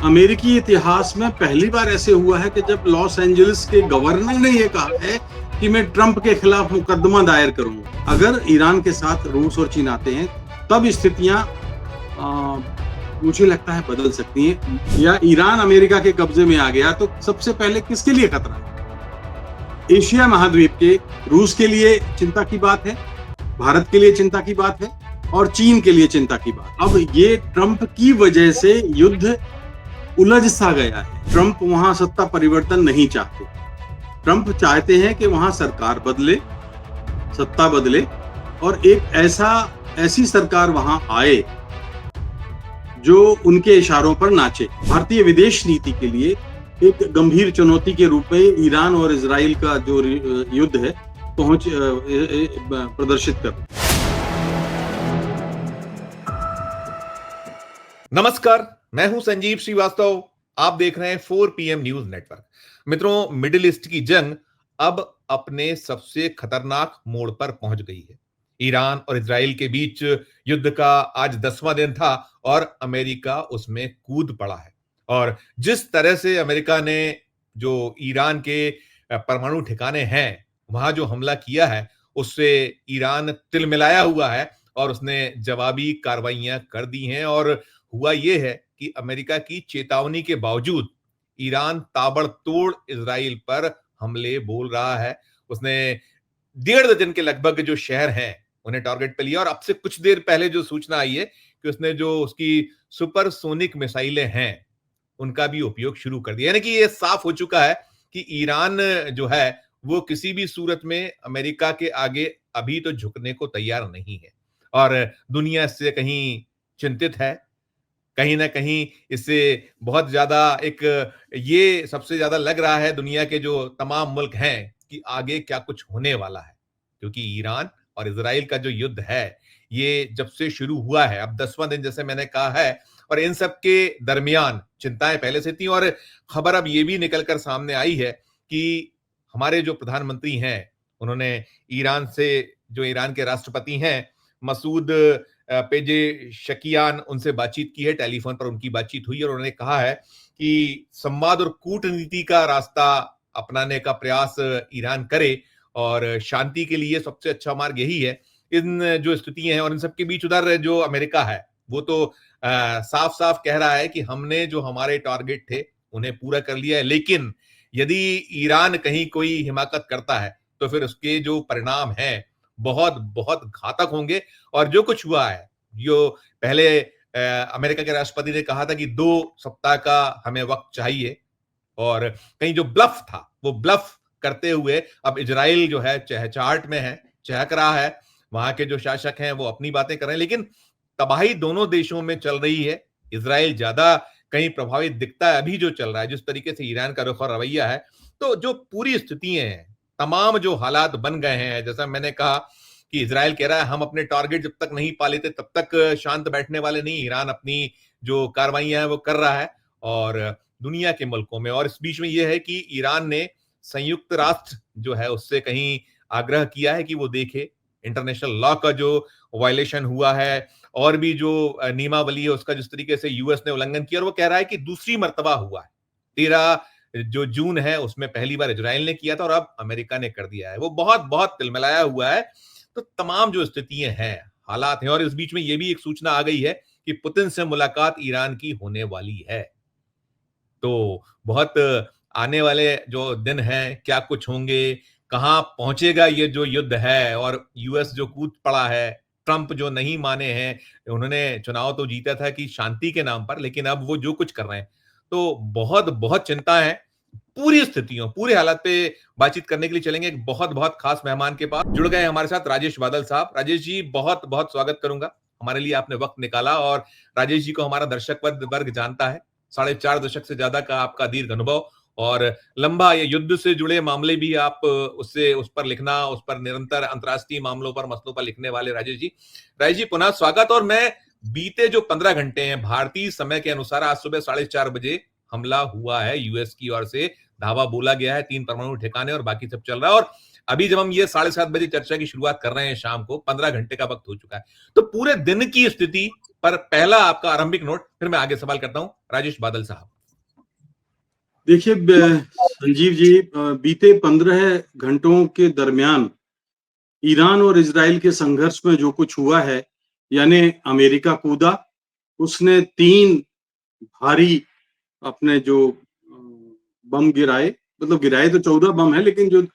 अमेरिकी इतिहास में पहली बार ऐसे हुआ है कि जब लॉस एंजलिस के गवर्नर ने यह कहा है कि मैं ट्रंप के खिलाफ मुकदमा दायर करूंगा। अगर ईरान के साथ रूस और चीन आते हैं तब स्थितियां मुझे लगता है बदल सकती हैं, या ईरान अमेरिका के कब्जे में आ गया तो सबसे पहले किसके लिए खतरा है? एशिया महाद्वीप के रूस के लिए चिंता की बात है, भारत के लिए चिंता की बात है और चीन के लिए चिंता की बात। अब ये ट्रंप की वजह से युद्ध उलझ सा गया है। ट्रंप वहां सत्ता परिवर्तन नहीं चाहते। ट्रंप चाहते हैं कि वहां सरकार बदले, सत्ता बदले और एक ऐसी सरकार वहां आए जो उनके इशारों पर नाचे। भारतीय विदेश नीति के लिए एक गंभीर चुनौती के रूप में ईरान और इजराइल का जो युद्ध है प्रदर्शित कर। नमस्कार, मैं हूं संजीव श्रीवास्तव। आप देख रहे हैं 4 PM न्यूज नेटवर्क। मित्रों, मिडिल ईस्ट की जंग अब अपने सबसे खतरनाक मोड़ पर पहुंच गई है। ईरान और इजराइल के बीच युद्ध का आज 10वां दिन था और अमेरिका उसमें कूद पड़ा है। और जिस तरह से अमेरिका ने जो ईरान के परमाणु ठिकाने हैं वहां जो हमला किया है, उससे ईरान तिलमिलाया हुआ है और उसने जवाबी कार्रवाइयां कर दी हैं। और हुआ यह है कि अमेरिका की चेतावनी के बावजूद ईरान ताबड़तोड़ इजराइल पर हमले बोल रहा है। उसने 1.5 दर्जन के लगभग जो शहर हैं उन्हें टारगेट पे लिया और अब से कुछ देर पहले जो सूचना आई है कि उसने जो उसकी सुपरसोनिक मिसाइलें हैं उनका भी उपयोग शुरू कर दिया। यानी कि यह साफ हो चुका है कि ईरान जो है वो किसी भी सूरत में अमेरिका के आगे अभी तो झुकने को तैयार नहीं है और दुनिया इससे कहीं चिंतित है। कहीं ना कहीं इससे बहुत ज्यादा ये सबसे ज्यादा लग रहा है दुनिया के जो तमाम मुल्क हैं कि आगे क्या कुछ होने वाला है, क्योंकि ईरान और इजराइल का जो युद्ध है ये जब से शुरू हुआ है, अब 10वां दिन जैसे मैंने कहा है, और इन सब के दरमियान चिंताएं पहले से थी। और खबर अब ये भी निकलकर सामने आई है कि हमारे जो प्रधानमंत्री हैं उन्होंने ईरान से, जो ईरान के राष्ट्रपति हैं मसूद पेजेशकियान, उनसे बातचीत की है। टेलीफोन पर उनकी बातचीत हुई और उन्होंने कहा है कि संवाद और कूटनीति का रास्ता अपनाने का प्रयास ईरान करे और शांति के लिए सबसे अच्छा मार्ग यही है। इन जो स्थितियां हैं और इन सबके बीच उधर जो अमेरिका है वो तो साफ साफ कह रहा है कि हमने जो हमारे टारगेट थे उन्हें पूरा कर लिया है, लेकिन यदि ईरान कहीं कोई हिमाकत करता है तो फिर उसके जो परिणाम हैं बहुत बहुत घातक होंगे। और जो कुछ हुआ है, जो पहले अमेरिका के राष्ट्रपति ने कहा था कि 2 सप्ताह का हमें वक्त चाहिए और कहीं जो ब्लफ था वो ब्लफ करते हुए अब इजराइल जो है चहचहाट में है, चहक रहा है। वहां के जो शासक हैं वो अपनी बातें कर रहे हैं, लेकिन तबाही दोनों देशों में चल रही है। इजराइल ज्यादा कहीं प्रभावित दिखता है अभी जो चल रहा है, जिस तरीके से ईरान का रुख और रवैया है। तो जो पूरी स्थितियां हैं, तमाम जो हालात बन गए हैं, जैसा मैंने कहा कि इजराइल कह रहा है हम अपने टारगेट जब तक नहीं पा लेते तब तक शांत बैठने वाले नहीं। ईरान अपनी जो कार्रवाइयां हैं वो कर रहा है और दुनिया के मुल्कों में। और इस बीच में यह है कि ईरान ने संयुक्त राष्ट्र जो है उससे कहीं आग्रह किया है कि वो देखे इंटरनेशनल लॉ का जो वायलेशन हुआ है और भी जो नियमावली है उसका जिस तरीके से यूएस ने उल्लंघन किया। और वो कह रहा है कि दूसरी मर्तबा हुआ है। 13 जो जून है उसमें पहली बार इजराइल ने किया था और अब अमेरिका ने कर दिया है। वो बहुत बहुत तिलमिलाया हुआ है। तो तमाम जो स्थितियां हैं, हालात हैं, और इस बीच में यह भी एक सूचना आ गई है कि पुतिन से मुलाकात ईरान की होने वाली है। तो बहुत आने वाले जो दिन हैं, क्या कुछ होंगे, कहां पहुंचेगा ये जो युद्ध है, और यूएस जो कूद पड़ा है, ट्रंप जो नहीं माने हैं। उन्होंने चुनाव तो जीता था कि शांति के नाम पर, लेकिन अब वो जो कुछ कर रहे हैं, तो बहुत बहुत चिंता है। पूरी स्थितियों, पूरे हालात पे बातचीत करने के लिए चलेंगे एक बहुत बहुत खास मेहमान के पास। जुड़ गए हमारे साथ राजेश बादल साहब। राजेश जी, बहुत बहुत स्वागत करूंगा। हमारे लिए आपने वक्त निकाला और राजेश जी को हमारा दर्शक वर्ग जानता है। 4.5 दशक से ज्यादा का आपका दीर्घ अनुभव और लंबा ये युद्ध से जुड़े मामले भी आप उस पर लिखना, उस पर निरंतर अंतर्राष्ट्रीय मामलों पर, मसलों पर लिखने वाले राजेश जी पुनः स्वागत। और मैं बीते जो 15 घंटे हैं भारतीय समय के अनुसार, आज सुबह 4:30 बजे हमला हुआ है यूएस की ओर से, धावा बोला गया है, 3 परमाणु ठिकाने और बाकी सब चल रहा है। और अभी जब हम ये 7:30 बजे चर्चा की शुरुआत कर रहे हैं शाम को, 15 घंटे का वक्त हो चुका है, तो पूरे दिन की स्थिति पर पहला आपका आरंभिक नोट, फिर मैं आगे सवाल करता हूं राजेश बादल साहब। देखिए संजीव जी, बीते 15 घंटों के दरमियान ईरान और इजराइल के संघर्ष में जो कुछ हुआ है, यानी अमेरिका कूदा, उसने 3 भारी अपने जो बम गिराए, मतलब गिराए तो 14 बम है, लेकिन जो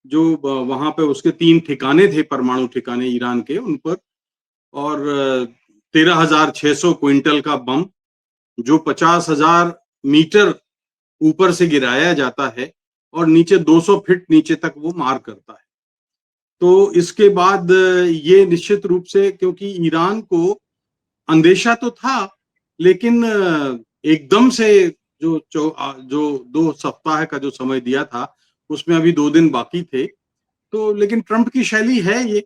जो वहां पे उसके 3 ठिकाने थे, परमाणु ठिकाने ईरान के, उन पर, और 13,600 क्विंटल का बम जो 50,000 मीटर ऊपर से गिराया जाता है और नीचे 200 फीट नीचे तक वो मार करता है। तो इसके बाद ये निश्चित रूप से, क्योंकि ईरान को अंदेशा तो था, लेकिन एकदम से जो 2 सप्ताह का जो समय दिया था, उसमें अभी 2 दिन बाकी थे। तो लेकिन ट्रंप की शैली है ये।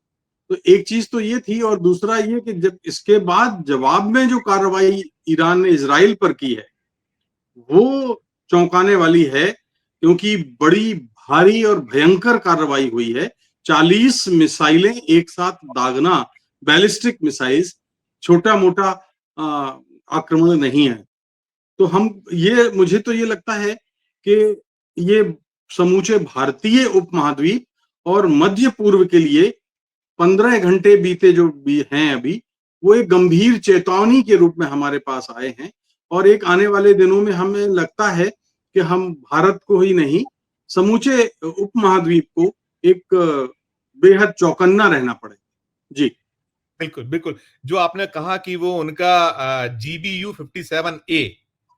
तो एक चीज तो ये थी, और दूसरा ये कि जब इसके बाद जवाब में जो कार्रवाई ईरान ने इजराइल पर की है, वो चौंकाने वाली है, क्योंकि बड़ी भारी और भयंकर कार्रवाई हुई है। 40 मिसाइलें एक साथ दागना, बैलिस्टिक मिसाइल्स, छोटा मोटा आक्रमण नहीं है। तो हम ये मुझे तो ये लगता है कि ये समूचे भारतीय उपमहाद्वीप और मध्य पूर्व के लिए 15 घंटे बीते जो भी हैं अभी, वो एक गंभीर चेतावनी के रूप में हमारे पास आए हैं। और एक आने वाले दिनों में हमें लगता है कि हम भारत को ही नहीं, समूचे उपमहाद्वीप को एक बेहद चौकन्ना रहना पड़ेगा। जी बिल्कुल बिल्कुल। जो आपने कहा कि वो उनका GBU-57A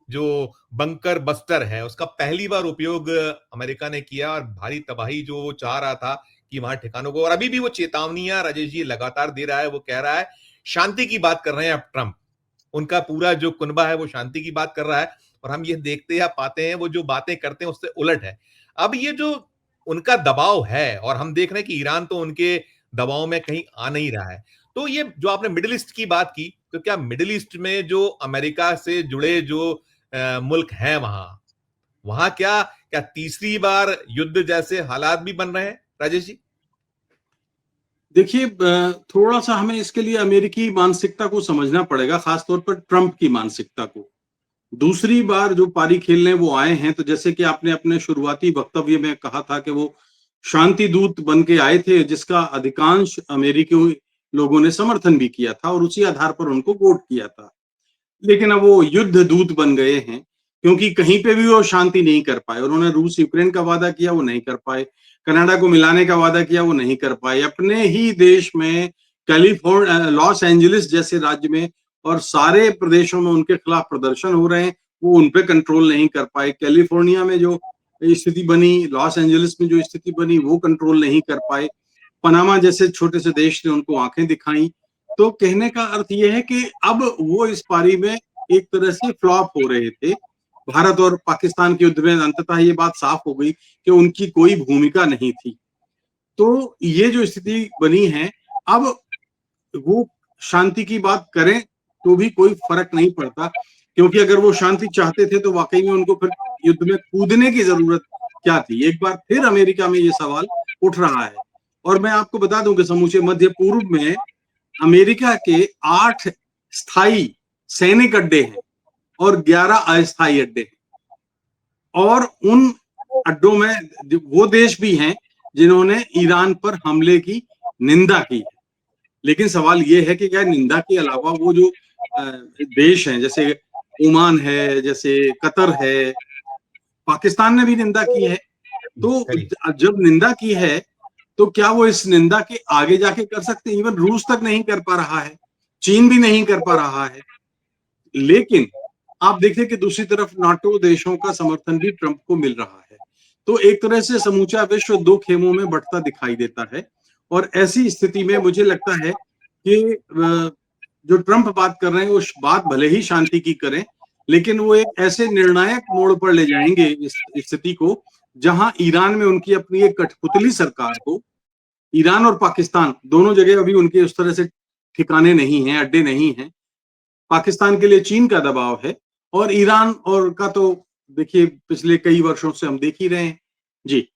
जो बंकर बस्टर है, उसका पहली बार उपयोग अमेरिका ने किया और भारी तबाही जो वो चाह रहा था कि वहां ठिकानों को, और अभी भी वो चेतावनियां राजेश जी लगातार दे रहा है। वो कह रहा है शांति की बात कर रहे हैं अब ट्रंप, उनका पूरा जो कुनबा है वो शांति की बात कर रहा है, और हम ये देखते या पाते हैं वो जो बातें करते हैं उससे उलट है। अब ये जो उनका दबाव है, और हम देख रहे हैं कि ईरान तो उनके दबाव में कहीं आ नहीं रहा है। तो ये जो आपने मिडिल ईस्ट की बात की, तो क्या मिडिल ईस्ट में जो अमेरिका से जुड़े जो मुल्क हैं, वहां वहां क्या क्या तीसरी बार युद्ध जैसे हालात भी बन रहे हैं राजेश जी? देखिए, थोड़ा सा हमें इसके लिए अमेरिकी मानसिकता को समझना पड़ेगा, खासतौर पर ट्रंप की मानसिकता को। दूसरी बार जो पारी खेलने वो आए हैं, तो जैसे कि आपने अपने शुरुआती वक्तव्य में कहा था कि वो शांति दूत बन के आए थे, जिसका अधिकांश अमेरिकी लोगों ने समर्थन भी किया था और उसी आधार पर उनको वोट किया था। लेकिन अब वो युद्ध दूत बन गए हैं, क्योंकि कहीं पे भी वो शांति नहीं कर पाए। उन्होंने रूस यूक्रेन का वादा किया, वो नहीं कर पाए। कनाडा को मिलाने का वादा किया, वो नहीं कर पाए। अपने ही देश में कैलिफोर्निया, लॉस एंजलिस जैसे राज्य में और सारे प्रदेशों में उनके खिलाफ प्रदर्शन हो रहे हैं, वो उन पे कंट्रोल नहीं कर पाए। कैलिफोर्निया में जो स्थिति बनी, लॉस एंजलिस में जो स्थिति बनी, वो कंट्रोल नहीं कर पाए। पनामा जैसे छोटे से देश ने उनको आंखें दिखाई। तो कहने का अर्थ यह है कि अब वो इस पारी में एक तरह से फ्लॉप हो रहे थे। भारत और पाकिस्तान के युद्ध में अंततः ये बात साफ हो गई कि उनकी कोई भूमिका नहीं थी। तो ये जो स्थिति बनी है, अब वो शांति की बात करें तो भी कोई फर्क नहीं पड़ता, क्योंकि अगर वो शांति चाहते थे तो वाकई में उनको फिर युद्ध में कूदने की जरूरत क्या थी। एक बार फिर अमेरिका में ये सवाल उठ रहा है। और मैं आपको बता दूं कि समूचे मध्य पूर्व में अमेरिका के 8 स्थायी सैनिक अड्डे हैं और 11 अस्थायी अड्डे हैं। और उन अड्डों में वो देश भी हैं जिन्होंने ईरान पर हमले की निंदा की है। लेकिन सवाल ये है कि क्या निंदा के अलावा वो जो देश हैं, जैसे ओमान है, जैसे कतर है, पाकिस्तान ने भी निंदा की है। तो जब निंदा की है, तो क्या वो इस निंदा के आगे जाके कर सकते हैं? इवन रूस तक नहीं कर पा रहा है, चीन भी नहीं कर पा रहा है। लेकिन आप देखिए कि दूसरी तरफ नाटो देशों का समर्थन भी ट्रंप को मिल रहा है। तो एक तरह से समूचा विश्व 2 खेमों में बंटता दिखाई देता है। और ऐसी स्थिति में मुझे लगता है कि जो ट्रंप बात कर रहे हैं, वो बात भले ही शांति की करें, लेकिन वो एक ऐसे निर्णायक मोड़ पर ले जाएंगे इस स्थिति को, जहां ईरान में उनकी अपनी एक कठपुतली सरकार हो। ईरान और पाकिस्तान दोनों जगह अभी उनके उस तरह से ठिकाने नहीं हैं, अड्डे नहीं हैं। पाकिस्तान के लिए चीन का दबाव है, और ईरान और का तो देखिए पिछले कई वर्षों से हम देख ही रहे हैं। जी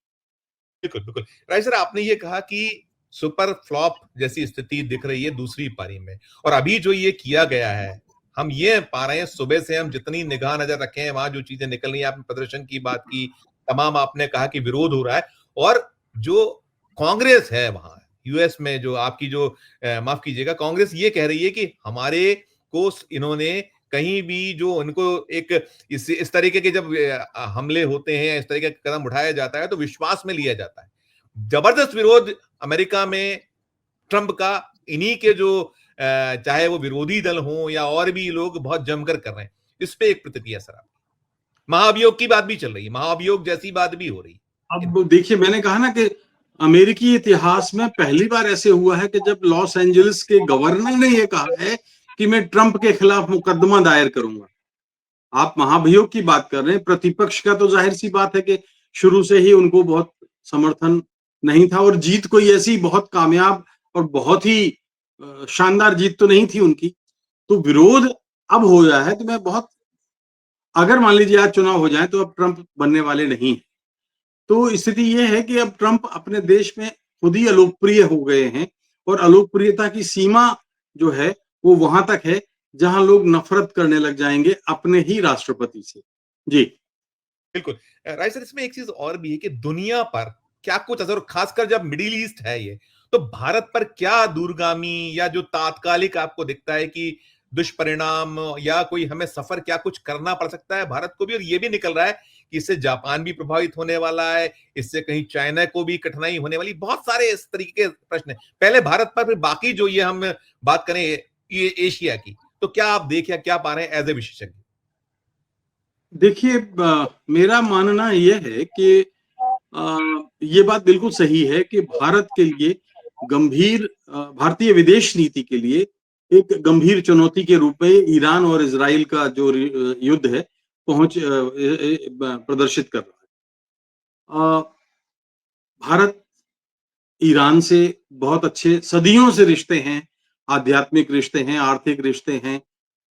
बिल्कुल, बिल्कुल। राइट सर, आपने ये कहा कि सुपर फ्लॉप जैसी स्थिति दिख रही है दूसरी पारी में, और अभी जो ये किया गया है, हम ये पा रहे हैं सुबह से हम जितनी निगाह नज़र रखे हैं, वहाँ जो चीज़ें निकल रही हैं, आपने प्रदर्शन की बात की, तमाम आपने कहा कि विरोध हो रहा है, और जो कांग्रेस है वहाँ, यूएस में जो आपकी जो माफ़ कीजिएगा, कांग्रेस ये कह रही है कि हमारे को इन्होंने कहीं भी जो उनको एक इस तरीके के जब हमले होते हैं, इस तरीके का कदम उठाया जाता है, तो विश्वास में लिया जाता है। जबरदस्त विरोध अमेरिका में ट्रंप का इन्हीं के जो चाहे वो विरोधी दल हो या और भी लोग बहुत जमकर कर रहे हैं। इस पे एक प्रतिक्रिया सर आप। महाभियोग की बात भी चल रही है, महाभियोग जैसी बात भी हो रही है। अब देखिए, मैंने कहा ना कि अमेरिकी इतिहास में पहली बार ऐसे हुआ है कि जब लॉस एंजलिस के गवर्नर ने यह कहा है कि मैं ट्रंप के खिलाफ मुकदमा दायर करूंगा। आप महाभियोग की बात कर रहे हैं, प्रतिपक्ष का तो जाहिर सी बात है कि शुरू से ही उनको बहुत समर्थन नहीं था, और जीत कोई ऐसी बहुत कामयाब और बहुत ही शानदार जीत तो नहीं थी उनकी। तो विरोध अब हो गया है, तो मैं बहुत, अगर मान लीजिए आज चुनाव हो जाए तो अब ट्रंप बनने वाले नहीं हैं। तो स्थिति ये है कि अब ट्रंप अपने देश में खुद ही अलोकप्रिय हो गए हैं, और अलोकप्रियता की सीमा जो है वो वहां तक है जहां लोग नफरत करने लग जाएंगे अपने ही राष्ट्रपति से। जी। बिल्कुल। राइट सर, इसमें एक चीज और भी है कि दुनिया पर क्या कुछ असर, खासकर जब मिडिल ईस्ट है ये, तो भारत पर क्या दूरगामी या जो तात्कालिक आपको दिखता है कि दुष्परिणाम या कोई हमें सफर क्या कुछ करना पड़ सकता है भारत को भी, और ये भी निकल रहा है कि इससे जापान भी प्रभावित होने वाला है, इससे कहीं चाइना को भी कठिनाई होने वाली, बहुत सारे इस तरीके के प्रश्न है। पहले भारत पर, फिर बाकी जो ये हम बात करें ये एशिया की, तो क्या आप देख या क्या पा रहे हैं एज ए विशेषज्ञ? देखिए, मेरा मानना यह है कि ये बात बिल्कुल सही है कि भारत के लिए भारतीय विदेश नीति के लिए एक गंभीर चुनौती के रूप में ईरान और इजराइल का जो युद्ध है प्रदर्शित कर रहा है। भारत ईरान से बहुत अच्छे सदियों से रिश्ते हैं, आध्यात्मिक रिश्ते हैं, आर्थिक रिश्ते हैं,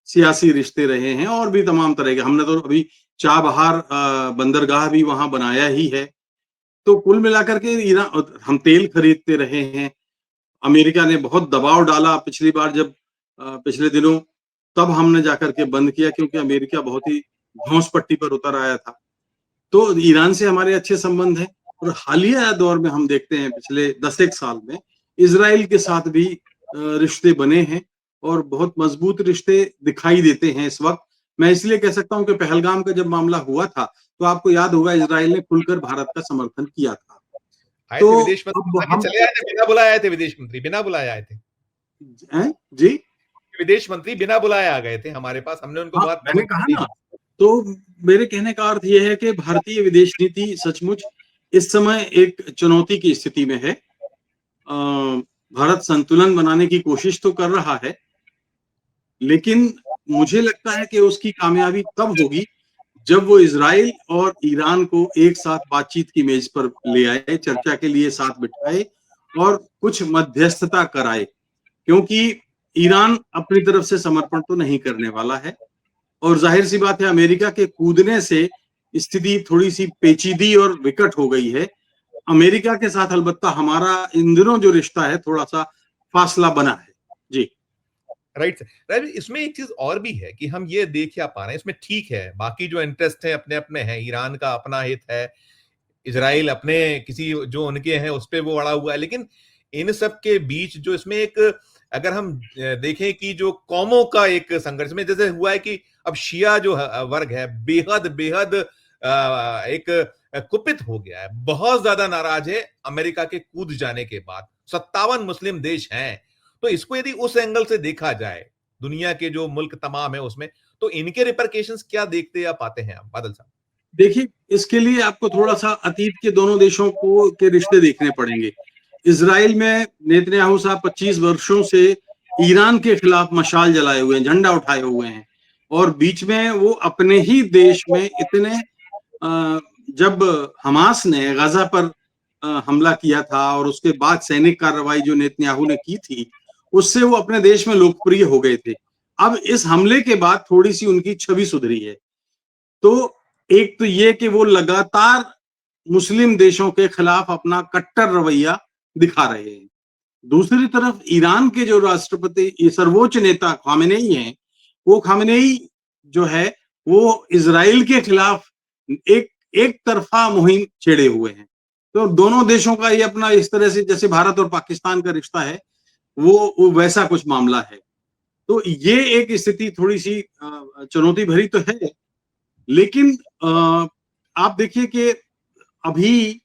सियासी रिश्ते रहे हैं, और भी तमाम तरह के। हमने तो अभी चाबहार बंदरगाह भी वहां बनाया ही है। तो कुल मिलाकर के ईरान, हम तेल खरीदते रहे हैं। अमेरिका ने बहुत दबाव डाला पिछली बार जब पिछले दिनों, तब हमने जाकर के बंद किया, क्योंकि अमेरिका बहुत ही धौंस पट्टी पर उतर आया था। तो ईरान से हमारे अच्छे संबंध हैं, और हालिया दौर में हम देखते हैं पिछले 10 साल में इजराइल के साथ भी रिश्ते बने हैं, और बहुत मजबूत रिश्ते दिखाई देते हैं इस वक्त। मैं इसलिए कह सकता हूं कि पहलगाम का जब मामला हुआ था, तो आपको याद होगा इजराइल ने खुलकर भारत का समर्थन किया था। आए थे तो विदेश मंत्री, अब ताकि हम चले आए थे, बिना बुलाए आए थे विदेश मंत्री, बिना बुलाए आए थे। जी, विदेश मंत्री बिना बुलाए आ गए थे हमारे पास, हमने उनको हाँ बहुत मैंने बहुत कहा दी ना। थी। तो मेरे कहने का अर्थ यह है कि भारतीय विदेश नीति सचमुच इस समय एक चुनौती की स्थिति में है। भारत संतुलन बनाने की कोशिश तो कर रहा है, लेकिन मुझे लगता है कि उसकी कामयाबी तब होगी जब वो इजराइल और ईरान को एक साथ बातचीत की मेज पर ले आए, चर्चा के लिए साथ बिठाए और कुछ मध्यस्थता कराए, क्योंकि ईरान अपनी तरफ से समर्पण तो नहीं करने वाला है, और जाहिर सी बात है अमेरिका के कूदने से स्थिति थोड़ी सी पेचीदी और विकट हो गई है। अमेरिका के साथ अलबत्ता हमारा इन दिनों जो रिश्ता है थोड़ा सा फासला बना है। जी। राइट राइट, इसमें एक चीज और भी है कि हम ये देख क्या पा रहे हैं, इसमें ठीक है बाकी जो इंटरेस्ट है अपने अपने हैं, ईरान का अपना हित है, इसराइल अपने किसी जो उनके हैं उस पर वो अड़ा हुआ है, लेकिन इन सब के बीच जो इसमें एक, अगर हम देखें कि जो कौमों का एक संघर्ष में जैसे हुआ है कि अब शिया जो वर्ग है बेहद बेहद एक कुपित हो गया है, बहुत ज्यादा नाराज है अमेरिका के कूद जाने के बाद। 57 मुस्लिम देश हैं, तो इसको यदि उस एंगल से देखा जाए, दुनिया के जो मुल्क तमाम है उसमें, तो इनके रिपरकेशंस क्या देखते या पाते हैं आप बादल साहब? देखिए, इसके लिए आपको थोड़ा सा अतीत के दोनों देशों को के रिश्ते देखने पड़ेंगे। इसराइल में नेतन्याहू साहब 25 वर्षों से ईरान के खिलाफ मशाल जलाए हुए हैं, झंडा उठाए हुए हैं, और बीच में वो अपने ही देश में इतने जब हमास ने गाजा पर हमला किया था, और उसके बाद सैनिक कार्रवाई जो नेतन्याहू ने की थी, उससे वो अपने देश में लोकप्रिय हो गए थे। अब इस हमले के बाद थोड़ी सी उनकी छवि सुधरी है। तो एक तो ये कि वो लगातार मुस्लिम देशों के खिलाफ अपना कट्टर रवैया दिखा रहे हैं। दूसरी तरफ ईरान के जो राष्ट्रपति सर्वोच्च नेता खामेनेई हैं, वो खामेनेई जो है वो इजराइल के खिलाफ एक एक तरफा मुहिम छेड़े हुए हैं। तो दोनों देशों का ये अपना इस तरह से जैसे भारत और पाकिस्तान का रिश्ता है, वो वैसा कुछ मामला है। तो ये एक स्थिति थोड़ी सी चुनौती भरी तो है, लेकिन आप देखिए कि अभी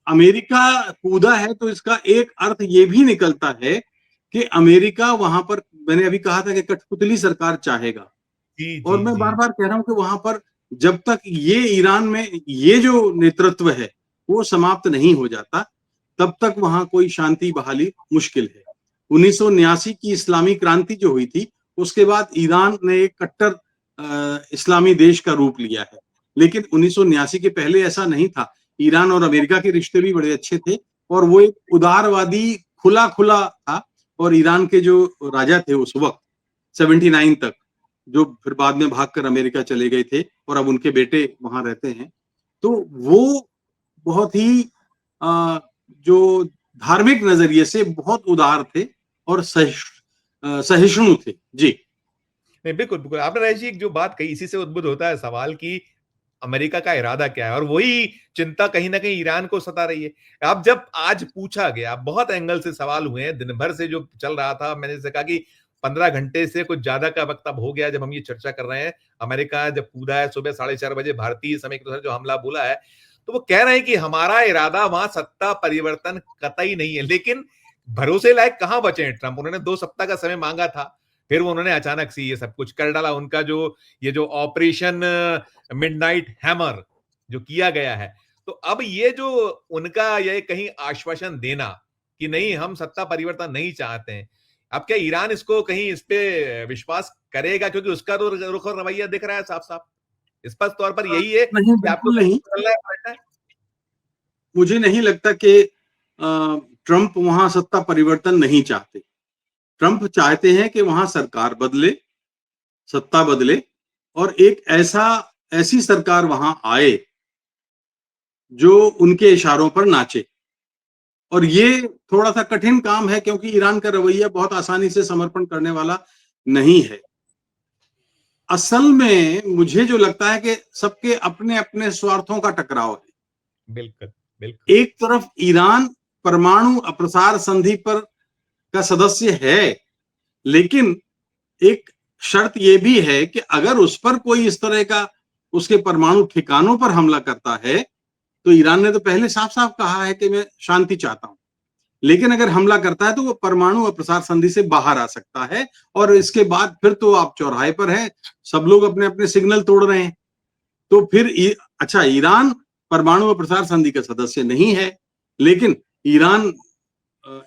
अमेरिका कूदा है तो इसका एक अर्थ ये भी निकलता है कि अमेरिका वहां पर, मैंने अभी कहा था कि कठपुतली सरकार चाहेगा, जी और जी मैं जी। बार बार कह रहा हूं कि वहां पर जब तक ये ईरान में ये जो नेतृत्व है वो समाप्त नहीं हो जाता, तब तक वहां कोई शांति बहाली मुश्किल है। 1979 की इस्लामी क्रांति जो हुई थी, उसके बाद ईरान ने एक कट्टर इस्लामी देश का रूप लिया है, लेकिन 1979 के पहले ऐसा नहीं था। ईरान और अमेरिका के रिश्ते भी बड़े अच्छे थे, और वो एक उदारवादी खुला खुला था। और ईरान के जो राजा थे उस वक्त 79 तक, जो फिर बाद में भागकर अमेरिका चले गए थे और अब उनके बेटे वहां रहते हैं, तो वो बहुत ही जो धार्मिक नजरिए से बहुत उदार थे और सहिष्णु थे। जी नहीं, बिल्कुल बिल्कुल, आपने रईस जी जो बात कही, इसी से उद्भुत होता है सवाल कि अमेरिका का इरादा क्या है, और वही चिंता कहीं ना कहीं ईरान को सता रही है। अब जब आज पूछा गया, बहुत एंगल से सवाल हुए हैं, दिन भर से जो चल रहा था, मैंने जैसे कहा कि 15 घंटे से कुछ ज्यादा का वक्त अब हो गया जब हम ये चर्चा कर रहे हैं। अमेरिका जब कूदा है सुबह 4:30 बजे भारतीय समय के अनुसार, जो हमला बोला है, तो वो कह रहे हैं कि हमारा इरादा वहां सत्ता परिवर्तन कतई नहीं है। लेकिन भरोसे लायक कहां बचे हैं ट्रंप? उन्होंने 2 सप्ताह का समय मांगा था, फिर वो उन्होंने अचानक से ये सब कुछ कर डाला। उनका जो ऑपरेशन मिडनाइट हैमर जो किया गया है, तो अब ये जो उनका ये कहीं आश्वासन देना कि नहीं हम सत्ता परिवर्तन नहीं चाहते हैं, अब क्या ईरान इसको कहीं इस पे विश्वास करेगा? क्योंकि उसका तो रुख और रवैया दिख रहा है साफ साफ, स्पष्ट तौर पर यही है नहीं, कि आपको बिल्कुल कहीं नहीं। बदलना है, पलटना है। मुझे नहीं लगता कि ट्रंप वहां सत्ता परिवर्तन नहीं चाहते। ट्रंप चाहते हैं कि वहां सरकार बदले, सत्ता बदले, और एक ऐसी सरकार वहां आए जो उनके इशारों पर नाचे। और ये थोड़ा सा कठिन काम है, क्योंकि ईरान का रवैया बहुत आसानी से समर्पण करने वाला नहीं है। असल में मुझे जो लगता है कि सबके अपने अपने स्वार्थों का टकराव है। बिल्कुल बिल्कुल। एक तरफ ईरान परमाणु अप्रसार संधि पर का सदस्य है, लेकिन एक शर्त यह भी है कि अगर उस पर कोई इस तरह का उसके परमाणु ठिकानों पर हमला करता है, तो ईरान ने तो पहले साफ साफ कहा है कि मैं शांति चाहता हूं, लेकिन अगर हमला करता है तो वो परमाणु अप्रसार संधि से बाहर आ सकता है, और इसके बाद फिर तो आप चौराहे पर हैं, सब लोग अपने अपने सिग्नल तोड़ रहे हैं। तो फिर अच्छा, ईरान परमाणु अप्रसार संधि का सदस्य नहीं है, लेकिन Iran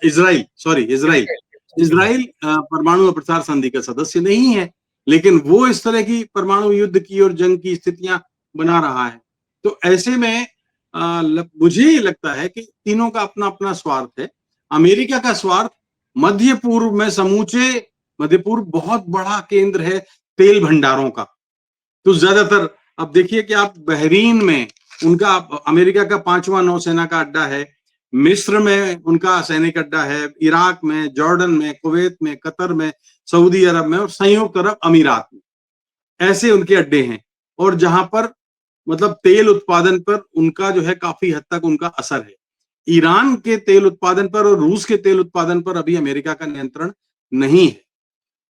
Israel sorry Israel Israel परमाणु अप्रसार संधि का सदस्य नहीं है, लेकिन वो इस तरह की परमाणु युद्ध की और जंग की स्थितियां बना रहा है। तो ऐसे में मुझे ये लगता है कि तीनों का अपना अपना स्वार्थ है। अमेरिका का स्वार्थ मध्य पूर्व में, समूचे मध्य पूर्व बहुत बड़ा केंद्र है तेल भंडारों का। तो ज्यादातर अब देखिए कि आप बहरीन में उनका, अमेरिका का 5वां नौसेना का अड्डा है, मिस्र में उनका सैनिक अड्डा है, इराक में, जॉर्डन में, कुवैत में, कतर में, सऊदी अरब में और संयुक्त अरब अमीरात में, ऐसे उनके अड्डे हैं। और जहां पर मतलब तेल उत्पादन पर उनका जो है काफी हद तक उनका असर है। ईरान के तेल उत्पादन पर और रूस के तेल उत्पादन पर अभी अमेरिका का नियंत्रण नहीं है।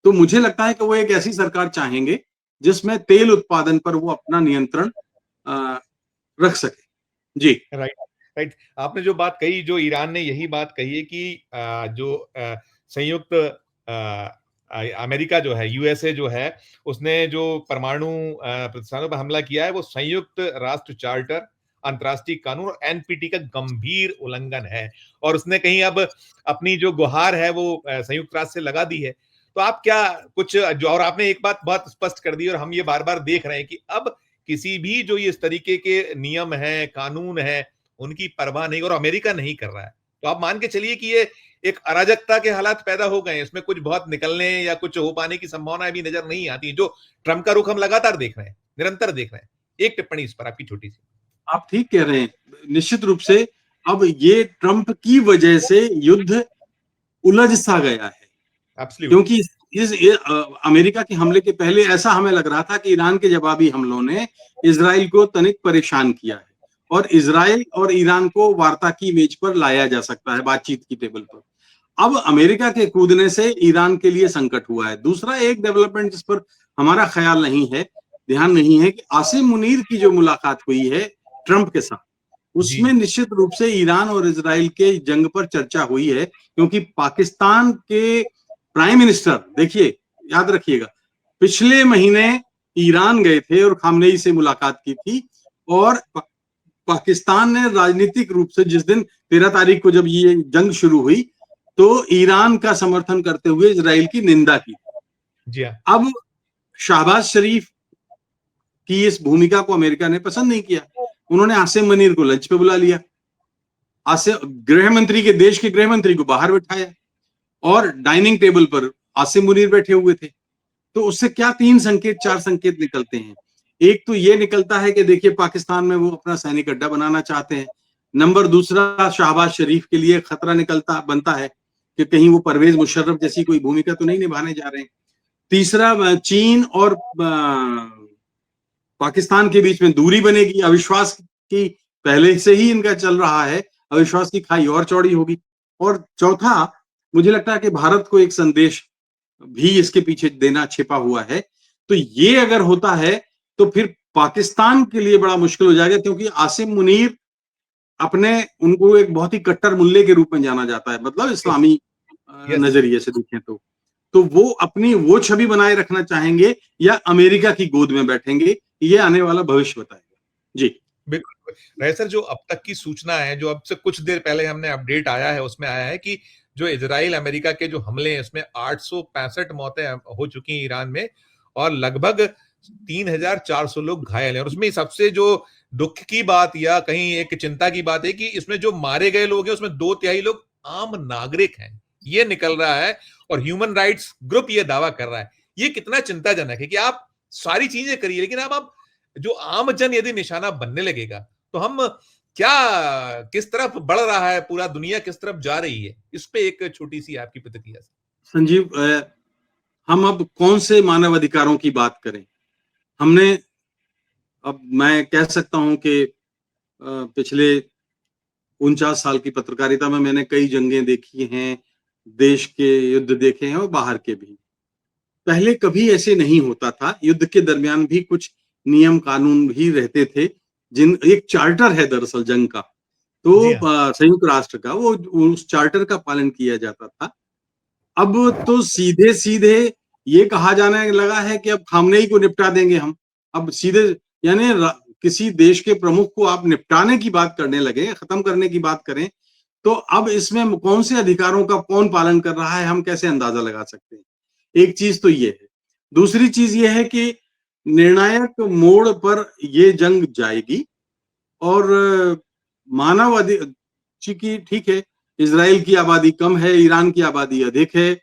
तो मुझे लगता है कि वो एक ऐसी सरकार चाहेंगे जिसमें तेल उत्पादन पर वो अपना नियंत्रण रख सके। जी राइट राइट। आपने जो बात कही, जो ईरान ने यही बात कही है कि जो संयुक्त अमेरिका जो है, यूएसए जो है, उसने जो परमाणु प्रतिष्ठानों पर हमला किया है वो संयुक्त राष्ट्र चार्टर, अंतर्राष्ट्रीय कानून और एनपीटी का गंभीर उल्लंघन है। और उसने कहीं अब अपनी जो गुहार है वो संयुक्त राष्ट्र से लगा दी है। तो आप क्या कुछ जो, और आपने एक बात बहुत स्पष्ट कर दी और हम ये बार बार देख रहे हैं कि अब किसी भी जो ये इस तरीके के नियम है, कानून है, उनकी परवाह नहीं, और अमेरिका नहीं कर रहा है। तो आप मान के चलिए कि ये एक अराजकता के हालात पैदा हो गए हैं, इसमें कुछ बहुत निकलने या कुछ हो पाने की संभावना भी नजर नहीं आती। जो ट्रंप का रुख हम लगातार देख रहे हैं, निरंतर देख रहे हैं। एक टिप्पणी इस पर आपकी छोटी सी। आप ठीक कह रहे हैं, निश्चित रूप से अब ये ट्रंप की वजह से युद्ध उलझ सा गया है, एब्सोल्यूट। क्योंकि अमेरिका के हमले के पहले ऐसा हमें लग रहा था कि ईरान के जवाबी हमलों ने इजराइल को तनिक परेशान किया है और इजराइल और ईरान को वार्ता की मेज पर लाया जा सकता है, बातचीत की टेबल पर। अब अमेरिका के कूदने से ईरान के लिए संकट हुआ है। दूसरा एक डेवलपमेंट जिस पर हमारा ख्याल नहीं है, ध्यान नहीं है, कि आसिम मुनीर की जो मुलाकात हुई है ट्रंप के साथ, जी। उसमें निश्चित रूप से ईरान और इजराइल के जंग पर चर्चा हुई है, क्योंकि पाकिस्तान के प्राइम मिनिस्टर, देखिए याद रखिएगा, पिछले महीने ईरान गए थे और खामनेई से मुलाकात की थी, और पाकिस्तान ने राजनीतिक रूप से जिस दिन 13 तारीख को जब ये जंग शुरू हुई तो ईरान का समर्थन करते हुए इजराइल की निंदा की। जी हाँ। अब शहबाज शरीफ की इस भूमिका को अमेरिका ने पसंद नहीं किया, उन्होंने आसिम मुनीर को लंच पे बुला लिया, गृह मंत्री के, देश के गृह मंत्री को बाहर बिठाया और डाइनिंग टेबल पर आसिम मुनीर बैठे हुए थे। तो उससे क्या 3 संकेत 4 संकेत निकलते हैं। एक तो ये निकलता है कि देखिए पाकिस्तान में वो अपना सैनिक अड्डा बनाना चाहते हैं। नंबर दूसरा, शहबाज शरीफ के लिए खतरा बनता है कि कहीं वो परवेज मुशर्रफ जैसी कोई भूमिका तो नहीं निभाने जा रहे हैं। तीसरा, चीन और पाकिस्तान के बीच में दूरी बनेगी, अविश्वास की पहले से ही इनका चल रहा है, अविश्वास की खाई और चौड़ी होगी। और चौथा, मुझे लगता है कि भारत को एक संदेश भी इसके पीछे देना छिपा हुआ है। तो ये अगर होता है तो फिर पाकिस्तान के लिए बड़ा मुश्किल हो जाएगा, क्योंकि आसिम मुनीर उनको एक बहुत ही कट्टर मुल्ले के रूप में जाना जाता है, मतलब इस्लामी यस। नजरिए से देखें तो वो अपनी वो छवि बनाए रखना चाहेंगे या अमेरिका की गोद में बैठेंगे, ये आने वाला भविष्य बताएगा। जी बिल्कुल। रहे सर, जो अब तक की सूचना है, जो अब से कुछ देर पहले हमने अपडेट आया है, उसमें आया है कि जो इजराइल अमेरिका के जो हमले हैं उसमें 865 मौतें हो चुकी हैं ईरान में और लगभग 3400 लोग घायल हैं। और उसमें सबसे जो दुख की बात या कहीं एक चिंता की बात है कि इसमें जो मारे गए लोग हैं उसमें 2/3 लोग आम नागरिक हैं, ये निकल रहा है। और ह्यूमन राइट्स ग्रुप ये दावा कर रहा है। ये कितना चिंताजनक है कि आप सारी चीजें करिए, लेकिन आप जो आम जन यदि निशाना बनने लगेगा तो हम क्या, किस तरफ बढ़ रहा है पूरा दुनिया, किस तरफ जा रही है, इस पे एक छोटी सी आपकी प्रतिक्रिया। संजीव, हम अब कौन से मानव अधिकारों की बात करें? हमने, अब मैं कह सकता हूं कि पिछले 49 साल की पत्रकारिता में मैंने कई जंगें देखी हैं, देश के युद्ध देखे हैं और बाहर के भी। पहले कभी ऐसे नहीं होता था, युद्ध के दरमियान भी कुछ नियम कानून भी रहते थे, एक चार्टर है दरअसल जंग का, जी तो हाँ। संयुक्त राष्ट्र का, वो उस चार्टर का पालन किया जाता था। अब तो सीधे सीधे ये कहा जाने लगा है कि अब खामनेई को निपटा देंगे हम। अब सीधे, यानी किसी देश के प्रमुख को आप निपटाने की बात करने लगे, खत्म करने की बात करें, तो अब इसमें कौन से अधिकारों का कौन पालन कर रहा है, हम कैसे अंदाजा लगा सकते हैं? एक चीज तो ये है। दूसरी चीज ये है कि निर्णायक मोड़ पर ये जंग जाएगी और मानव अधिकार, चूंकि ठीक है, इजराइल की आबादी कम है, ईरान की आबादी अधिक है,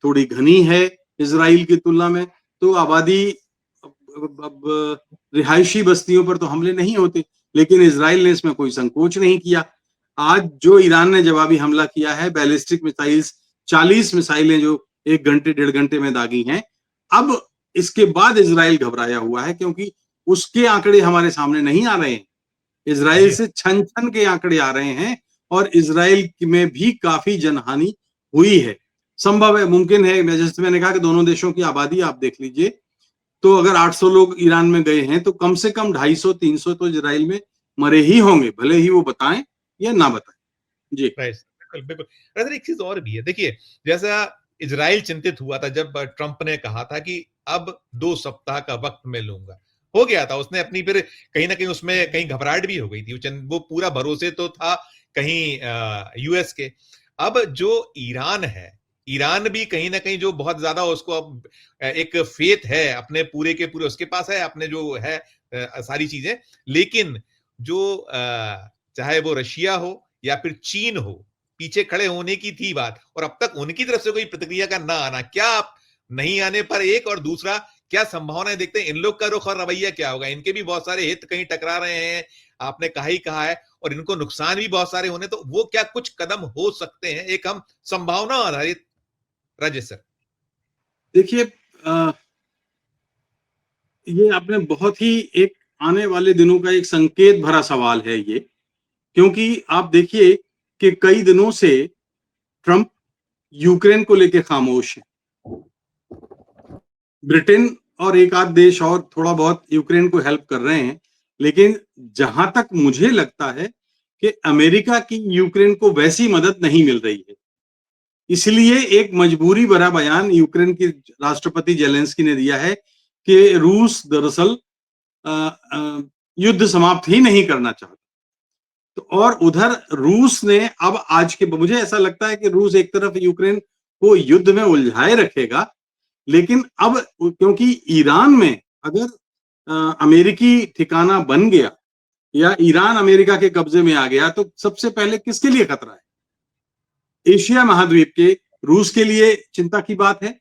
थोड़ी घनी है इजराइल की तुलना में, तो आबादी, अब रिहायशी बस्तियों पर तो हमले नहीं होते, लेकिन इजराइल ने इसमें कोई संकोच नहीं किया। आज जो ईरान ने जवाबी हमला किया है, बैलिस्टिक मिसाइल्स, 40 मिसाइलें जो 1 घंटे 1.5 घंटे में दागी हैं, अब इसके बाद इजराइल घबराया हुआ है, क्योंकि उसके आंकड़े हमारे सामने नहीं आ रहे हैं। इजराइल जी से छन छन के आंकड़े आ रहे हैं और इजराइल में भी काफी जनहानि हुई है। संभव है, मुमकिन है, जैसे मैंने कहा कि दोनों देशों की आबादी आप देख लीजिए, तो अगर 800 लोग ईरान में गए हैं तो कम से कम 250-300 तो इजराइल में मरे ही होंगे, भले ही वो बताएं या ना बताएं। जी राइट, बिल्कुल बिल्कुल। राइट, एक चीज और भी है, देखिए, जैसा इजराइल चिंतित हुआ था जब ट्रंप ने कहा था कि अब 2 सप्ताह का वक्त मैं लूंगा, हो गया था उसने अपनी, फिर कहीं ना कहीं उसमें कहीं घबराहट भी हो गई थी, वो पूरा भरोसे तो था कहीं यूएस के। अब जो ईरान है, ईरान भी कहीं ना कहीं जो बहुत ज्यादा उसको अब एक फेथ है अपने पूरे के पूरे, उसके पास है अपने जो है सारी चीजें, लेकिन जो चाहे वो रशिया हो या फिर चीन हो, पीछे खड़े होने की थी बात, और अब तक उनकी तरफ से कोई प्रतिक्रिया का ना आना, क्या आप नहीं आने पर, एक, और दूसरा क्या संभावनाएं देखते हैं इन लोग का रुख और रवैया क्या होगा? इनके भी बहुत सारे हित कहीं टकरा रहे हैं, आपने कहा है, और इनको नुकसान भी बहुत सारे होने, तो वो क्या कुछ कदम हो सकते हैं, एक हम संभावना आधारित, राजेश सर? देखिए, ये आपने बहुत ही एक आने वाले दिनों का एक संकेत भरा सवाल है ये, क्योंकि आप देखिए कि कई दिनों से ट्रंप यूक्रेन को लेकर खामोश है। ब्रिटेन और एक आध देश और थोड़ा बहुत यूक्रेन को हेल्प कर रहे हैं, लेकिन जहां तक मुझे लगता है कि अमेरिका की यूक्रेन को वैसी मदद नहीं मिल रही है। इसलिए एक मजबूरी भरा बयान यूक्रेन के राष्ट्रपति जेलेंस्की ने दिया है कि रूस दरअसल युद्ध समाप्त ही नहीं करना चाहता। तो और उधर रूस ने अब आज के, मुझे ऐसा लगता है कि रूस एक तरफ यूक्रेन को युद्ध में उलझाए रखेगा, लेकिन अब क्योंकि ईरान में अगर अमेरिकी ठिकाना बन गया या ईरान अमेरिका के कब्जे में आ गया, तो सबसे पहले किसके लिए खतरा है? एशिया महाद्वीप के रूस के लिए चिंता की बात है,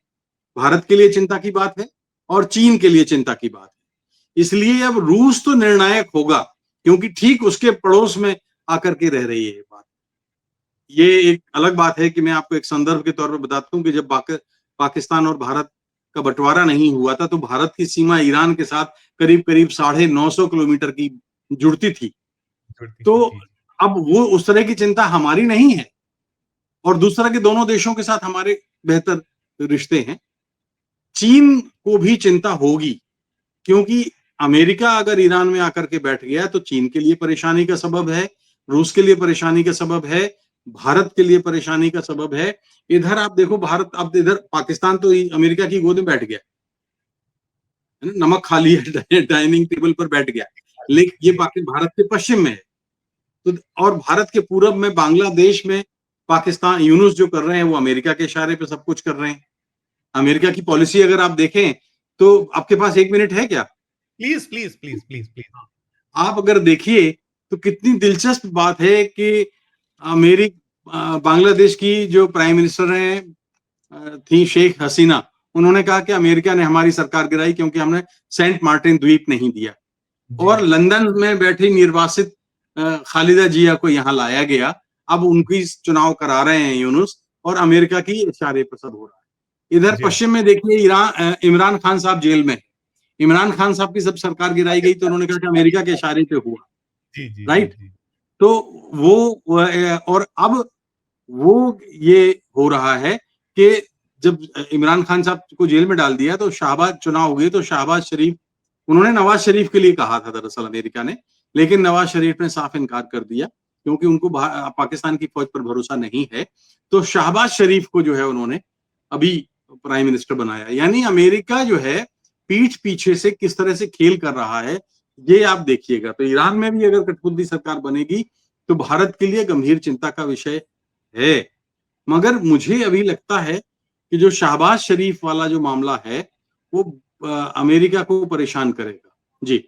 भारत के लिए चिंता की बात है और चीन के लिए चिंता की बात है। इसलिए अब रूस तो निर्णायक होगा, क्योंकि ठीक उसके पड़ोस में आकर के रह रही है बात। ये एक अलग बात है कि मैं आपको एक संदर्भ के तौर पर बताता हूं कि जब पाकिस्तान और भारत का बंटवारा नहीं हुआ था, तो भारत की सीमा ईरान के साथ करीब करीब 950 किलोमीटर की जुड़ती थी। तो अब वो उस तरह की चिंता हमारी नहीं है, और दूसरा कि दोनों देशों के साथ हमारे बेहतर रिश्ते हैं। चीन को भी चिंता होगी, क्योंकि अमेरिका अगर ईरान में आकर के बैठ गया तो चीन के लिए परेशानी का सबब है, रूस के लिए परेशानी का सबब है, भारत के लिए परेशानी का सबब है। इधर आप देखो, भारत, अब इधर पाकिस्तान तो अमेरिका की गोद में बैठ गया, नमक खा लिया, डाइनिंग टेबल पर बैठ गया, लेकिन ये भारत के पश्चिम में है। तो और भारत के पूरब में बांग्लादेश में पाकिस्तान यूनुस जो कर रहे हैं वो अमेरिका के इशारे पे सब कुछ कर रहे हैं। अमेरिका की पॉलिसी अगर आप देखें तो आपके पास 1 मिनट है क्या? Please please please please please. आप अगर देखिए तो कितनी दिलचस्प बात है कि बांग्लादेश की जो प्राइम मिनिस्टर हैं थी शेख हसीना, उन्होंने कहा कि अमेरिका ने हमारी सरकार गिराई क्योंकि हमने सेंट मार्टिन द्वीप नहीं दिया। और लंदन में बैठी निर्वासित खालिदा जिया को यहाँ लाया गया, अब उनकी चुनाव करा रहे हैं यूनुस, और अमेरिका की इशारे पर सब हो रहा है। इधर पश्चिम में देखिए इमरान खान साहब जेल में। इमरान खान साहब की जब सरकार गिराई गई तो उन्होंने कहा कि अमेरिका के इशारे पे हुआ, राइट? तो वो और अब वो ये हो रहा है कि जब इमरान खान साहब को जेल में डाल दिया तो शाहबाज चुनाव हुए, तो शाहबाज शरीफ, उन्होंने नवाज शरीफ के लिए कहा था दरअसल अमेरिका ने, लेकिन नवाज शरीफ ने साफ इनकार कर दिया क्योंकि उनको पाकिस्तान की फौज पर भरोसा नहीं है। तो शाहबाज शरीफ को जो है उन्होंने अभी प्राइम मिनिस्टर बनाया। यानी अमेरिका जो है पीठ पीछे से किस तरह से खेल कर रहा है ये आप देखिएगा। तो ईरान में भी अगर कठपुतली सरकार बनेगी तो भारत के लिए गंभीर चिंता का विषय है। मगर मुझे अभी लगता है कि जो शाहबाज शरीफ वाला जो मामला है वो अमेरिका को परेशान करेगा। जी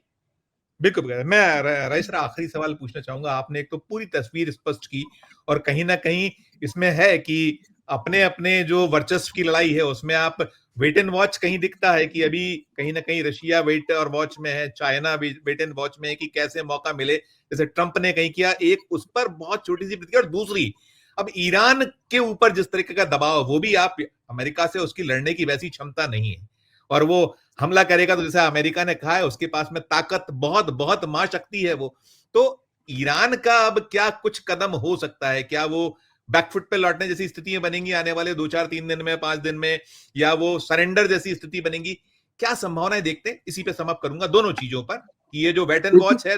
बिल्कुल। मैं राय सर आखिरी सवाल पूछना चाहूंगा। आपने एक तो पूरी तस्वीर स्पष्ट की, और कहीं ना कहीं इसमें है कि अपने अपने जो वर्चस्व की लड़ाई है उसमें आप वेट एंड वॉच कहीं दिखता है कि अभी कहीं ना कहीं रशिया वेट और वॉच में है, चाइना भी वेट एंड वॉच में है कि कैसे मौका मिले, जैसे ट्रंप ने कहीं किया। एक उस पर बहुत छोटी सी प्रतिक्रिया, और दूसरी अब ईरान के ऊपर जिस तरीके का दबाव, वो भी आप अमेरिका से उसकी लड़ने की वैसी क्षमता नहीं है, और वो हमला करेगा तो जैसा अमेरिका ने कहा है उसके पास में ताकत बहुत बहुत महाशक्ति है वो। तो ईरान का अब क्या कुछ कदम हो सकता है? क्या वो बैकफुट पे लौटने जैसी स्थितियां बनेंगी आने वाले 2-4-3 दिन में, 5 दिन में, या वो सरेंडर जैसी स्थिति बनेगी? क्या संभावनाएं देखते हैं? इसी पे समाप्त करूंगा दोनों चीजों पर कि ये जो वेट एंड वॉच है,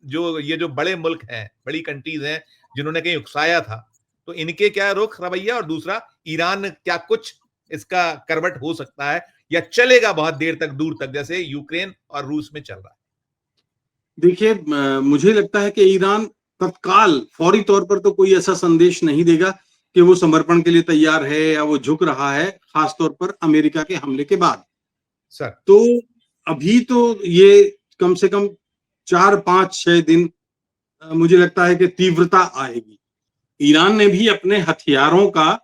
जो ये जो बड़े मुल्क हैं, बड़ी कंट्रीज हैं जिन्होंने कहीं उकसाया था, तो इनके क्या रुख रवैया, और दूसरा ईरान क्या कुछ इसका करवट हो सकता है या चलेगा बहुत देर तक, दूर तक, जैसे यूक्रेन और रूस में चल रहा है? देखिए, मुझे लगता है कि ईरान तत्काल फौरी तौर पर तो कोई ऐसा संदेश नहीं देगा कि वो समर्पण के लिए तैयार है या वो झुक रहा है, खासतौर पर अमेरिका के हमले के बाद। सर तो अभी तो ये कम से कम 4-5-6 दिन मुझे लगता है कि तीव्रता आएगी। ईरान ने भी अपने हथियारों का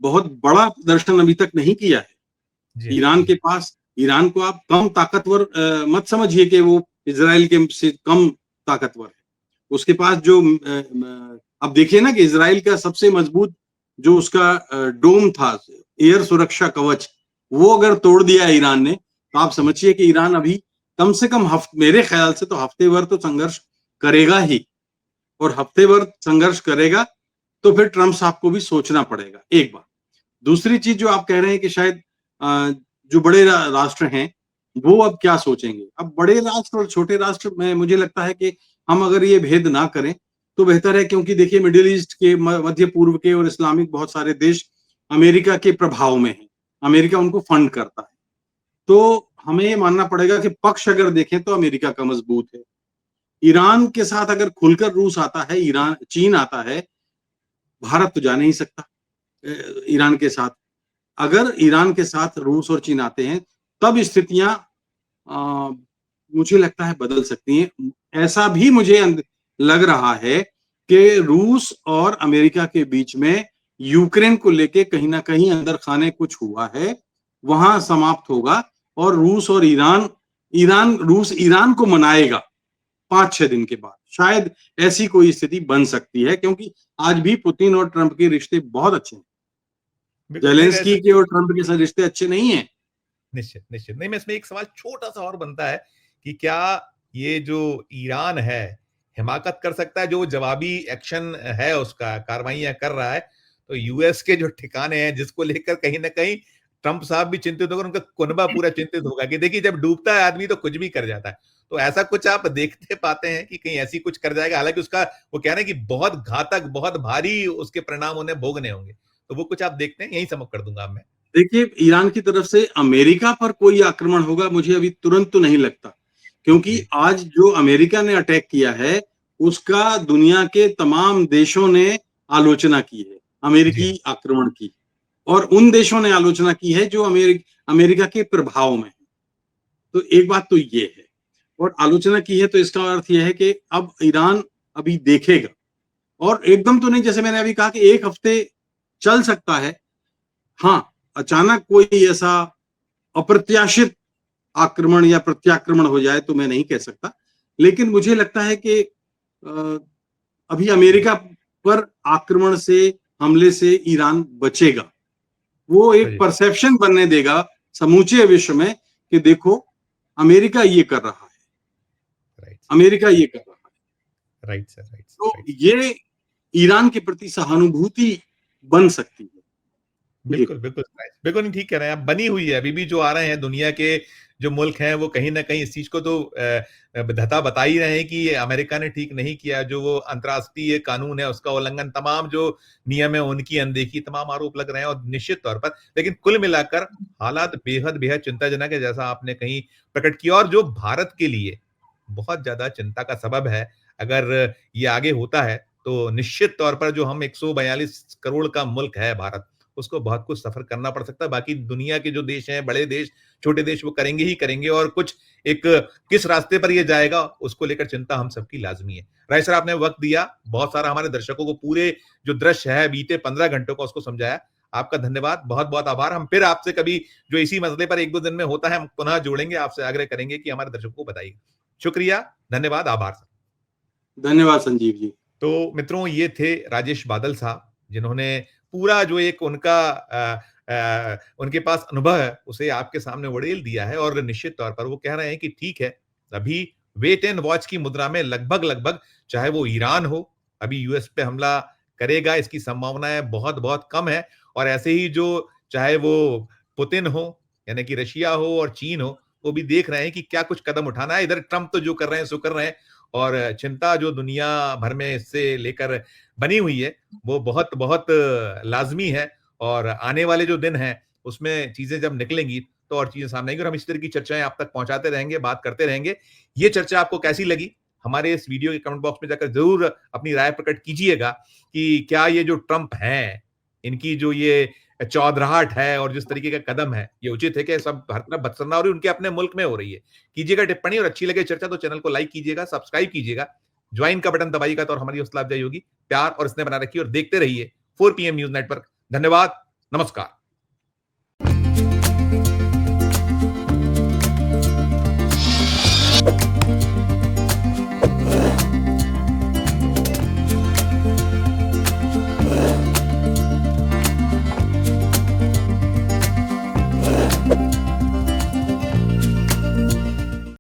बहुत बड़ा प्रदर्शन अभी तक नहीं किया है। ईरान के पास, ईरान को आप कम ताकतवर मत समझिए कि वो इजराइल के से कम ताकतवर है। उसके पास जो अब देखिए ना कि इसराइल का सबसे मजबूत जो उसका डोम था, एयर सुरक्षा कवच, वो अगर तोड़ दिया ईरान ने, तो आप समझिए कि ईरान अभी कम से कम मेरे ख्याल से तो हफ्ते भर तो संघर्ष करेगा ही, और हफ्ते भर संघर्ष करेगा तो फिर ट्रंप साहब को भी सोचना पड़ेगा, एक बात। दूसरी चीज जो आप कह रहे हैं कि शायद जो बड़े राष्ट्र हैं वो अब क्या सोचेंगे। अब बड़े राष्ट्र और छोटे राष्ट्र में मुझे लगता है कि हम अगर ये भेद ना करें तो बेहतर है, क्योंकि देखिए मिडिल ईस्ट के, मध्य पूर्व के और इस्लामिक बहुत सारे देश अमेरिका के प्रभाव में हैं, अमेरिका उनको फंड करता है। तो हमें ये मानना पड़ेगा कि पक्ष अगर देखें तो अमेरिका का मजबूत है। ईरान के साथ अगर खुलकर रूस आता है, ईरान चीन आता है, भारत तो जा नहीं सकता ईरान के साथ। अगर ईरान के साथ रूस और चीन आते हैं तब स्थितियां मुझे लगता है बदल सकती हैं। ऐसा भी मुझे लग रहा है कि रूस और अमेरिका के बीच में यूक्रेन को लेके कहीं ना कहीं अंदर खाने कुछ हुआ है, वहां समाप्त होगा, और रूस और रूस ईरान को मनाएगा 5-6 दिन के बाद। शायद ऐसी कोई स्थिति बन सकती है, क्योंकि आज भी पुतिन और ट्रंप के रिश्ते बहुत अच्छे हैं। जेलेंस्की के और ट्रंप के साथ रिश्ते अच्छे नहीं है। निश्चित निश्चित नहीं, मैं इसमें एक सवाल छोटा सा और बनता है कि क्या ये जो ईरान है हिमाकत कर सकता है, जो जवाबी एक्शन है उसका कार्रवाइयां कर रहा है, तो यूएस के जो ठिकाने हैं जिसको लेकर कहीं ना कहीं ट्रंप साहब भी चिंतित होगा, उनका कुनबा पूरा चिंतित होगा कि देखिए जब डूबता है आदमी तो कुछ भी कर जाता है। तो ऐसा कुछ आप देखते पाते हैं कि कहीं ऐसी कुछ कर जाएगा, हालांकि उसका वो कह रहे हैं कि बहुत घातक बहुत भारी उसके परिणाम उन्हें भोगने होंगे, तो वो कुछ आप देखते हैं? यही समझ कर दूंगा मैं। देखिए ईरान की तरफ से अमेरिका पर कोई आक्रमण होगा मुझे अभी तुरंत तो नहीं लगता, क्योंकि आज जो अमेरिका ने अटैक किया है उसका दुनिया के तमाम देशों ने आलोचना की है, अमेरिकी आक्रमण की, और उन देशों ने आलोचना की है जो अमेरिका के प्रभाव में है। तो एक बात तो ये है, और आलोचना की है तो इसका अर्थ यह है कि अब ईरान अभी देखेगा, और एकदम तो नहीं, जैसे मैंने अभी कहा कि एक हफ्ते चल सकता है। हाँ, अचानक कोई ऐसा अप्रत्याशित आक्रमण या प्रत्याक्रमण हो जाए तो मैं नहीं कह सकता, लेकिन मुझे लगता है कि अभी अमेरिका पर आक्रमण से, हमले से ईरान बचेगा। वो एक परसेप्शन बनने देगा समूचे विश्व में कि देखो अमेरिका ये कर रहा है, अमेरिका ये कर रहा है। Right sir, right. तो ये ईरान के प्रति सहानुभूति बन सकती है। बिल्कुल बिल्कुल बिल्कुल नहीं, ठीक कह रहे हैं आप। बनी हुई है, अभी भी जो आ रहे हैं दुनिया के जो मुल्क हैं वो कहीं ना कहीं इस चीज को तो धता बता ही रहे हैं कि अमेरिका ने ठीक नहीं किया, जो वो अंतर्राष्ट्रीय कानून है उसका उल्लंघन, तमाम जो नियम है उनकी अनदेखी, तमाम आरोप लग रहे हैं और निश्चित तौर पर। लेकिन कुल मिलाकर हालात बेहद बेहद चिंताजनक है, जैसा आपने कहीं प्रकट किया, और जो भारत के लिए बहुत ज्यादा चिंता का सबब है। अगर ये आगे होता है तो निश्चित तौर पर जो हम 142 करोड़ का मुल्क है भारत, उसको बहुत कुछ सफर करना पड़ सकता है। बाकी दुनिया के जो देश हैं, बड़े देश, छोटे देश, वो करेंगे ही करेंगे, और कुछ एक किस रास्ते पर ये जाएगा उसको लेकर चिंता हम सबकी लाजमी है। राय सर, आपने वक्त दिया, बहुत सारा हमारे दर्शकों को पूरे जो दृश्य है बीते 15 घंटों का उसको समझाया। आपका धन्यवाद, बहुत बहुत आभार। हम फिर आपसे कभी जो इसी मसले पर 1-2 दिन में होता है हम पुनः जोड़ेंगे, आपसे आग्रह करेंगे कि हमारे दर्शकों को बताइए। शुक्रिया, धन्यवाद, आभार सर। धन्यवाद संजीव जी। तो मित्रों, ये थे राजेश बादल साहब, जिन्होंने पूरा जो एक उनका उनके पास अनुभव है उसे आपके सामने उड़ेल दिया है, और निश्चित तौर पर वो कह रहे हैं कि ठीक है, अभी वेट एंड वॉच की मुद्रा में लगभग लगभग, चाहे वो ईरान हो, अभी यूएस पे हमला करेगा इसकी संभावनाएं बहुत बहुत कम है, और ऐसे ही जो चाहे वो पुतिन हो यानी कि रशिया हो और चीन हो, वो भी देख रहे हैं कि क्या कुछ कदम उठाना है। इधर ट्रंप तो जो कर रहे हैं सो कर रहे हैं, और चिंता जो दुनिया भर में इससे लेकर बनी हुई है वो बहुत बहुत लाजमी है, और आने वाले जो दिन हैं उसमें चीजें जब निकलेंगी तो और चीजें सामने आएंगी, और हम इस तरह की चर्चाएं आप तक पहुंचाते रहेंगे, बात करते रहेंगे। ये चर्चा आपको कैसी लगी, हमारे इस वीडियो के कमेंट बॉक्स में जाकर जरूर अपनी राय प्रकट कीजिएगा कि क्या ये जो ट्रंप हैं, इनकी जो ये चौधराहट है और जिस तरीके का कदम है, ये उचित है कि सब हर तरफ बदसरना हो रही है, उनके अपने मुल्क में हो रही है। कीजिएगा टिप्पणी, और अच्छी लगे चर्चा तो चैनल को लाइक कीजिएगा, सब्सक्राइब कीजिएगा, ज्वाइन का बटन दबाइएगा, तो और हमारी हौसला अफजाई होगी। प्यार और स्नेह बना रखिए और देखते रहिए 4 PM न्यूज नेटवर्क। धन्यवाद, नमस्कार।